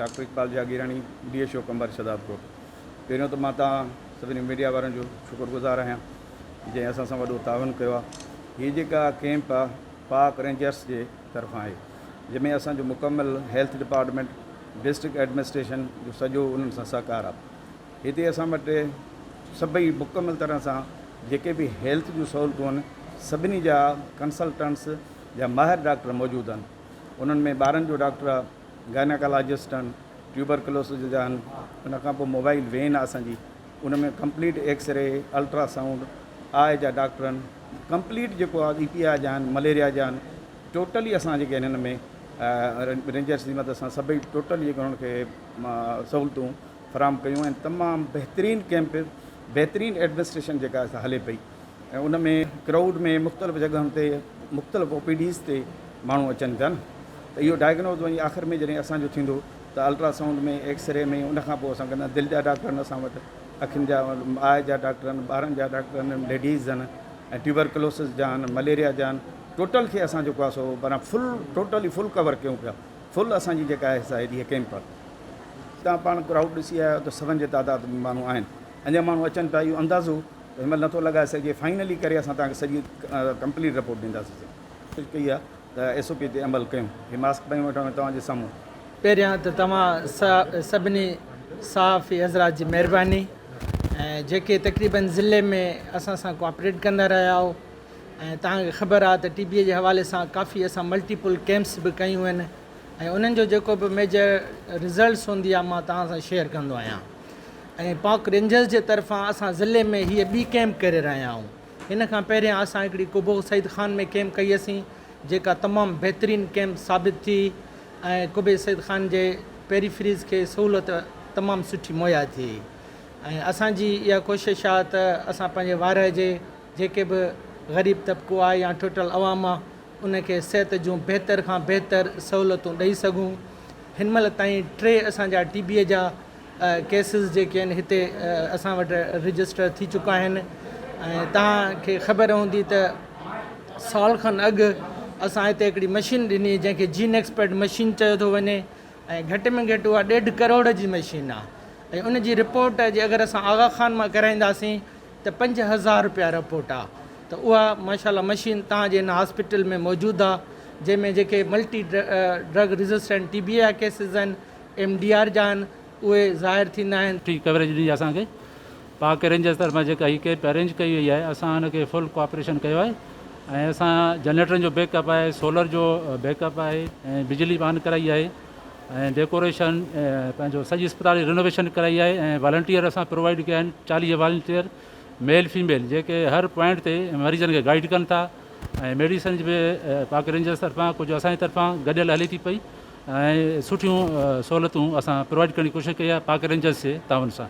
Doctor Iqbal जागीरानी DHO कंबर शदाबकोट। पहिरियों त मां तव्हां सभिनी मीडिया वारनि जो शुक्रगुज़ार आहियां जंहिं असां सां वॾो ताउन कयो आहे। हीअ जेका कैंप आहे पाक रेंजर्स जे तरफ़ां आहे, जंहिंमें असांजो मुकमल हेल्थ डिपार्टमेंट डिस्ट्रिक्ट एडमिनिस्ट्रेशन जो सॼो उन्हनि सां सहकार आहे। हिते असां वटि सभई मुकमल तरह सां जेके बि हेल्थ जूं सहूलियतूं आहिनि सभिनी जा कंसल्टेंट्स या माहिर डॉक्टर मौजूदु आहिनि। उन्हनि में ॿारनि जो डॉक्टर आहे, गायनेकोलॉजिस्ट आहिनि, ट्यूबरकुलोसिस जा आहिनि, उन खां पोइ मोबाइल वेन आहे असांजी, उन में कंप्लीट एक्सरे अल्ट्रासाउंड आई जा डॉक्टर आहिनि, कंप्लीट जेको आहे EPI जा आहिनि, मलेरिया जा आहिनि। टोटली असां जेके आहिनि हिन में रेंजर्स जी मदद सां सभई टोटली जेके उन्हनि खे सहूलियतूं फ़राहम कयूं आहिनि। तमामु बहितरीनु कैंप, बहितरीनु एडमिनिस्ट्रेशन जेका हले पई ऐं उन में क्राउड में मुख़्तलिफ़ जॻहियुनि ते मुख़्तलिफ़ OPDs ते माण्हू अचनि पिया न। त इहो डायग्नोज वञी आख़िर में जॾहिं असांजो थींदो त अल्ट्रासाउंड में एक्सरे में उन खां पोइ असां कंदा दिलि जा डॉक्टर आहिनि असां वटि, अखियुनि जा आई जा डॉक्टर आहिनि, ॿारनि जा डॉक्टर आहिनि, लेडीज़ आहिनि ऐं ट्यूबरकुलोसिस जा आहिनि, मलेरिया जा आहिनि। टोटल खे असां जेको आहे सो माना टोटली फुल कवर कयूं पिया। फुल असांजी जेका आहे सा हीअ कैंप आहे। तव्हां पाण क्राउड ॾिसी आया त सभनि जे तादाद में माण्हू आहिनि, अञा माण्हू अचनि पिया। इहो अंदाज़ो हिन महिल नथो लॻाए सघिजे। फाइनली करे असां तव्हांखे सॼी कंप्लीट रिपोर्ट ॾींदासीं। कई आहे त SOP ते अमल कयूं। हीअ मास्क पायूं वठूं तव्हांजे साम्हूं। पहिरियां त तव्हां सभिनी सहाफ़ी हज़रात जी महिरबानी ऐं जेके तक़रीबन ज़िले में असां सां कोऑपरेट कंदा रहिया हो। ऐं तव्हांखे ख़बर आहे त TB जे हवाले सां काफ़ी असां मल्टीपल कैंप्स बि कयूं आहिनि ऐं उन्हनि जो जेको बि मेजर रिज़ल्ट्स हूंदी आहे मां तव्हां सां शेयर कंदो आहियां। ऐं पाक रेंजर्स जे तरफ़ां असां ज़िले में हीअ ॿी कैंप करे रहिया आहियूं। हिन खां पहिरियां असां हिकिड़ी कुबो सईद ख़ान में कैंप कई हुअसीं जेका तमामु बहितरीनु कैंप साबित थी ऐं कुबे सईद ख़ान जे पेरीफ्रीज़ खे सहूलियत तमामु सुठी मुहैया थी। ऐं असांजी इहा कोशिशि आहे त असां पंहिंजे वार जे जेके बि ग़रीब तबिको आहे या टोटल अवाम आहे उनखे सिहत जूं बहितर खां बहितर सहूलियतूं ॾेई सघूं। हिन महिल ताईं 3 असांजा TB जा केसिस जेके आहिनि हिते असां वटि रजिस्टर थी चुका आहिनि। ऐं तव्हांखे ख़बर हूंदी त साल खनि अॻु असां हिते हिकिड़ी मशीन ॾिनी जंहिंखे जीन एक्सपर्ट मशीन चयो थो वञे ऐं घटि में घटि उहा 1.5 करोड़ जी मशीन आहे। ऐं उनजी रिपोर्ट जे अगरि असां आगा खान मां कराईंदासीं त 5000 रुपया रिपोर्ट आहे। त उहा माशाल्लाह मशीन तव्हांजे हिन हॉस्पिटल में मौजूदु आहे जंहिंमें जेके मल्टी ड्रग रेजिस्टेंट TB जा केसिस आहिनि, MDR जा आहिनि, उहे ज़ाहिर थींदा आहिनि। सुठी कवरेज ॾिनी असांखे पाक रेंजर्स तरफ़ां जेका हीअ कैंप अरेंज कई वई आहे। असां हुनखे फुल कोऑपरेशन कयो आहे ऐं असां जनरेटरनि जो बैकअप आहे, सोलर जो बैकअप आहे ऐं बिजली बहान कराई आहे ऐं डेकोरेशन पंहिंजो सॼी अस्पताल जी रिनोवेशन कराई आहे ऐं वॉलंटियर असां प्रोवाइड कया आहिनि। 40 वॉलंटियर मेल फीमेल जेके हर पॉइंट ते मरीज़नि खे गाइड कनि था ऐं मेडिसिन बि पाक रेंजर्स तरफ़ां कुझु असांजी तरफ़ां गॾियल हले थी पई ऐं सुठियूं सहूलियतूं असां प्रोवाइड करण जी कोशिशि कई आहे पाक रेंजर्स जे ताउन सां।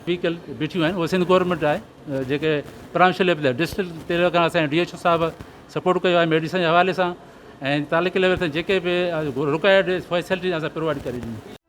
व्हीकल बीठियूं आहिनि उहे सिंध गवर्नमेंट आहे जेके परामर्श लेवल डिस्ट्रिक्ट ते खां असांजे DHO साहिबु सपोर्ट कयो आहे मेडिसिन जे हवाले सां ऐं तालुके लेवल ते जेके बि रिक्वायर्ड फैसिलिटी असां प्रोवाइड करे ॾिनियूं।